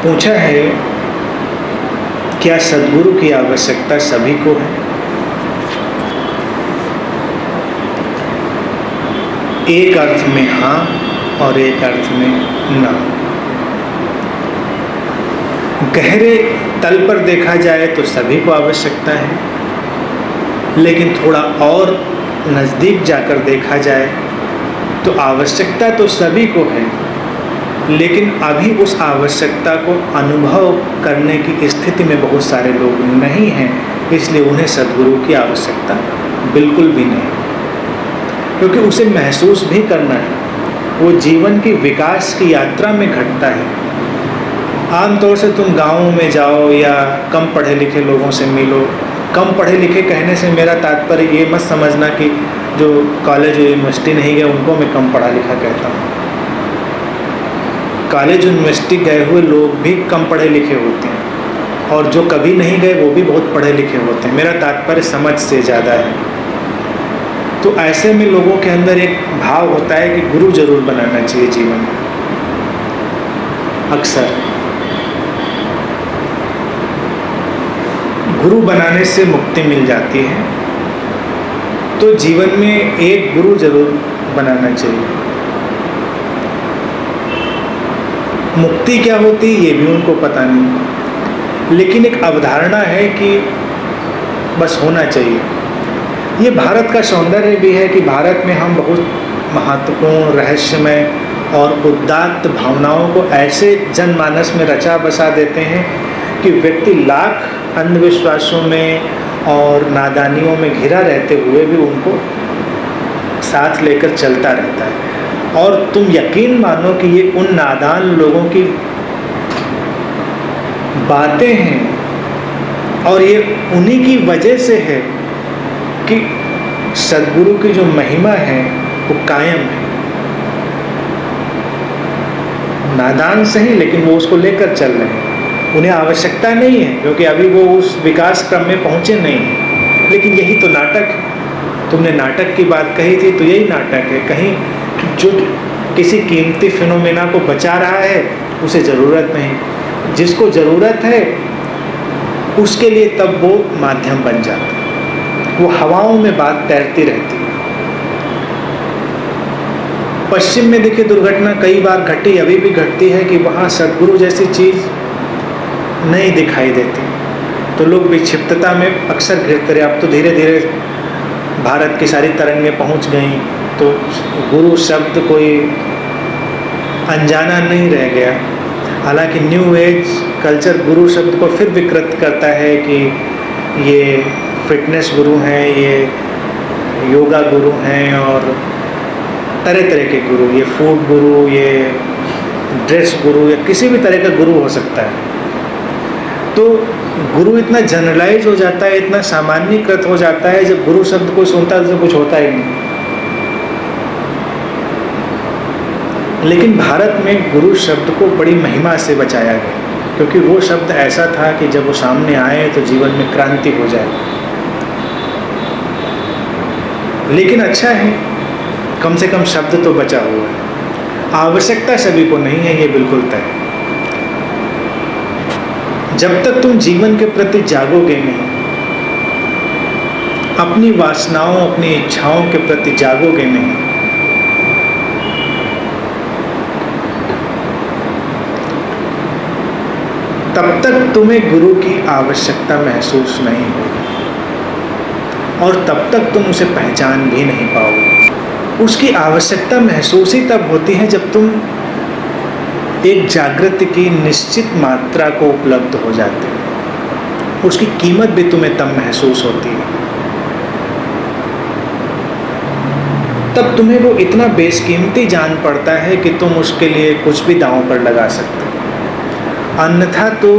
पूछा है, क्या सद्गुरु की आवश्यकता सभी को है? एक अर्थ में हाँ और एक अर्थ में ना। गहरे तल पर देखा जाए तो सभी को आवश्यकता है, लेकिन थोड़ा और नज़दीक जाकर देखा जाए तो आवश्यकता तो सभी को है, लेकिन अभी उस आवश्यकता को अनुभव करने की स्थिति में बहुत सारे लोग नहीं हैं, इसलिए उन्हें सद्गुरु की आवश्यकता बिल्कुल भी नहीं, क्योंकि उसे महसूस भी करना है। वो जीवन की विकास की यात्रा में घटता है। आमतौर से तुम गाँव में जाओ या कम पढ़े लिखे लोगों से मिलो। कम पढ़े लिखे कहने से मेरा तात्पर्य ये मत समझना कि जो कॉलेज यूनिवर्सिटी नहीं गए उनको मैं कम पढ़ा लिखा कहता हूँ। कॉलेज यूनिवर्सिटी गए हुए लोग भी कम पढ़े लिखे होते हैं, और जो कभी नहीं गए वो भी बहुत पढ़े लिखे होते हैं। मेरा तात्पर्य समझ से ज़्यादा है। तो ऐसे में लोगों के अंदर एक भाव होता है कि गुरु जरूर बनाना चाहिए जीवन में। अक्सर गुरु बनाने से मुक्ति मिल जाती है, तो जीवन में एक गुरु जरूर बनाना चाहिए। मुक्ति क्या होती है ये भी उनको पता नहीं, लेकिन एक अवधारणा है कि बस होना चाहिए। ये भारत का सौंदर्य भी है कि भारत में हम बहुत महत्वपूर्ण, रहस्यमय और उदात्त भावनाओं को ऐसे जनमानस में रचा बसा देते हैं कि व्यक्ति लाख अंधविश्वासों में और नादानियों में घिरा रहते हुए भी उनको साथ लेकर चलता रहता है। और तुम यकीन मानो कि ये उन नादान लोगों की बातें हैं, और ये उन्हीं की वजह से है कि सद्गुरु की जो महिमा है वो कायम है। नादान सही, लेकिन वो उसको लेकर चल रहे हैं। उन्हें आवश्यकता नहीं है, क्योंकि अभी वो उस विकास क्रम में पहुँचे नहीं हैं। लेकिन यही तो नाटक है। तुमने नाटक की बात कही थी, तो यही नाटक है। कहीं जो किसी कीमती फिनोमेना को बचा रहा है उसे ज़रूरत नहीं, जिसको ज़रूरत है उसके लिए तब वो माध्यम बन जाता है। वो हवाओं में बात तैरती रहती है। पश्चिम में देखिए दुर्घटना कई बार घटी, अभी भी घटती है कि वहाँ सद्गुरु जैसी चीज़ नहीं दिखाई देती, तो लोग विक्षिप्तता में अक्सर घिरते रहे। अब तो धीरे धीरे भारत की सारी तरंगें पहुँच गई, तो गुरु शब्द कोई अनजाना नहीं रह गया। हालांकि न्यू एज कल्चर गुरु शब्द को फिर विकृत करता है कि ये फिटनेस गुरु हैं, ये योगा गुरु हैं, और तरह तरह के गुरु, ये फूड गुरु, ये ड्रेस गुरु, या किसी भी तरह का गुरु हो सकता है। तो गुरु इतना जनरलाइज हो जाता है, इतना सामान्यीकृत हो जाता है, जब गुरु शब्द को सुनता है तो कुछ होता ही नहीं। लेकिन भारत में गुरु शब्द को बड़ी महिमा से बचाया गया, क्योंकि वो शब्द ऐसा था कि जब वो सामने आए तो जीवन में क्रांति हो जाए। लेकिन अच्छा है, कम से कम शब्द तो बचा हुआ है। आवश्यकता सभी को नहीं है, ये बिल्कुल तय है। जब तक तुम जीवन के प्रति जागोगे नहीं, अपनी वासनाओं, अपनी इच्छाओं के प्रति जागोगे नहीं, तब तक तुम्हें गुरु की आवश्यकता महसूस नहीं होगी, और तब तक तुम उसे पहचान भी नहीं पाओगे। उसकी आवश्यकता महसूस ही तब होती है जब तुम एक जागृति की निश्चित मात्रा को उपलब्ध हो जाते हो। उसकी कीमत भी तुम्हें तब महसूस होती है। तब तुम्हें वो इतना बेशकीमती जान पड़ता है कि तुम उसके लिए कुछ भी दांव पर लगा सकते हो। अन्यथा तो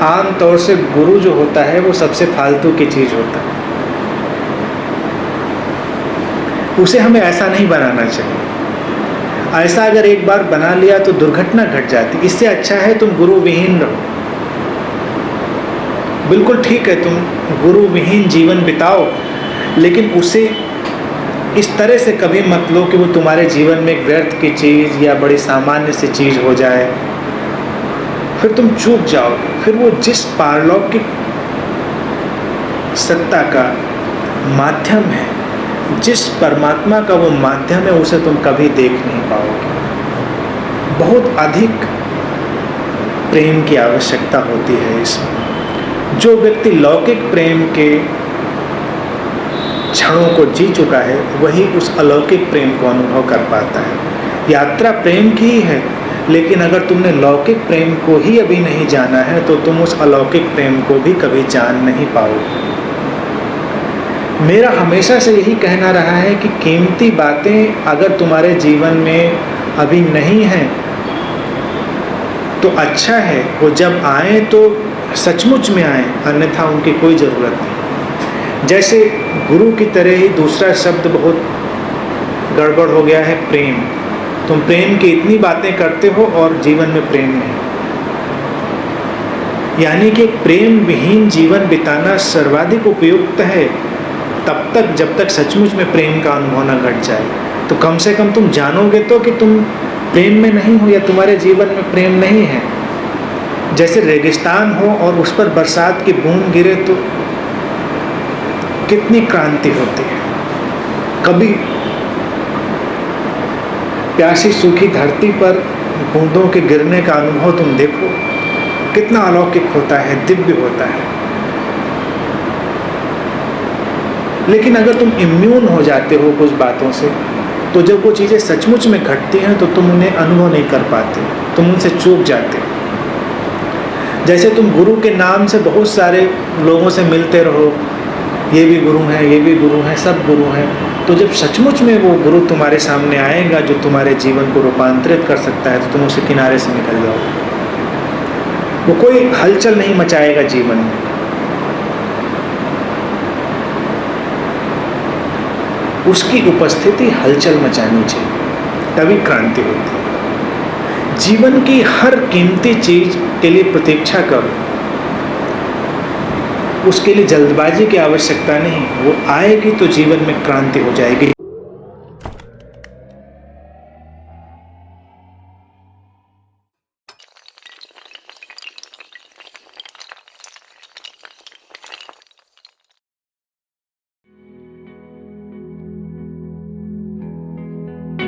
आम तौर से गुरु जो होता है वो सबसे फालतू की चीज़ होता है। उसे हमें ऐसा नहीं बनाना चाहिए। ऐसा अगर एक बार बना लिया तो दुर्घटना घट जाती। इससे अच्छा है तुम गुरु विहीन रहो। बिल्कुल ठीक है, तुम गुरु विहीन जीवन बिताओ, लेकिन उसे इस तरह से कभी मत लो कि वो तुम्हारे जीवन में एक व्यर्थ की चीज़ या बड़ी सामान्य सी चीज़ हो जाए। फिर तुम चूक जाओगे। फिर वो जिस पारलौकिक सत्ता का माध्यम है, जिस परमात्मा का वो माध्यम है, उसे तुम कभी देख नहीं पाओगे। बहुत अधिक प्रेम की आवश्यकता होती है इसमें। जो व्यक्ति लौकिक प्रेम के क्षणों को जी चुका है, वही उस अलौकिक प्रेम को अनुभव कर पाता है। यात्रा प्रेम की ही है, लेकिन अगर तुमने लौकिक प्रेम को ही अभी नहीं जाना है तो तुम उस अलौकिक प्रेम को भी कभी जान नहीं पाओगे। मेरा हमेशा से यही कहना रहा है कि कीमती बातें अगर तुम्हारे जीवन में अभी नहीं हैं तो अच्छा है, वो जब आए तो सचमुच में आए, अन्यथा उनकी कोई ज़रूरत नहीं। जैसे गुरु की तरह ही दूसरा शब्द बहुत गड़बड़ हो गया है, प्रेम। तुम प्रेम की इतनी बातें करते हो और जीवन में प्रेम नहीं। यानी कि प्रेम विहीन जीवन बिताना सर्वाधिक उपयुक्त है तब तक जब तक सचमुच में प्रेम का अनुभव न घट जाए। तो कम से कम तुम जानोगे तो कि तुम प्रेम में नहीं हो या तुम्हारे जीवन में प्रेम नहीं है। जैसे रेगिस्तान हो और उस पर बरसात की बूंद गिरे तो कितनी क्रांति होती है। कभी प्यासी सूखी धरती पर बूंदों के गिरने का अनुभव तुम देखो, कितना अलौकिक होता है, दिव्य होता है। लेकिन अगर तुम इम्यून हो जाते हो कुछ बातों से, तो जब वो चीज़ें सचमुच में घटती हैं तो तुम उन्हें अनुभव नहीं कर पाते, तुम उनसे चूक जाते हो। जैसे तुम गुरु के नाम से बहुत सारे लोगों से मिलते रहो, ये भी गुरु हैं, ये भी गुरु हैं, सब गुरु हैं, तो जब सचमुच में वो गुरु तुम्हारे सामने आएगा जो तुम्हारे जीवन को रूपांतरित कर सकता है, तो तुम उसके किनारे से निकल जाओगे। वो कोई हलचल नहीं मचाएगा जीवन में। उसकी उपस्थिति हलचल मचानी चाहिए, तभी क्रांति होती है। जीवन की हर कीमती चीज के लिए प्रतीक्षा करो, उसके लिए जल्दबाजी की आवश्यकता नहीं। वो आएगी तो जीवन में क्रांति हो जाएगी।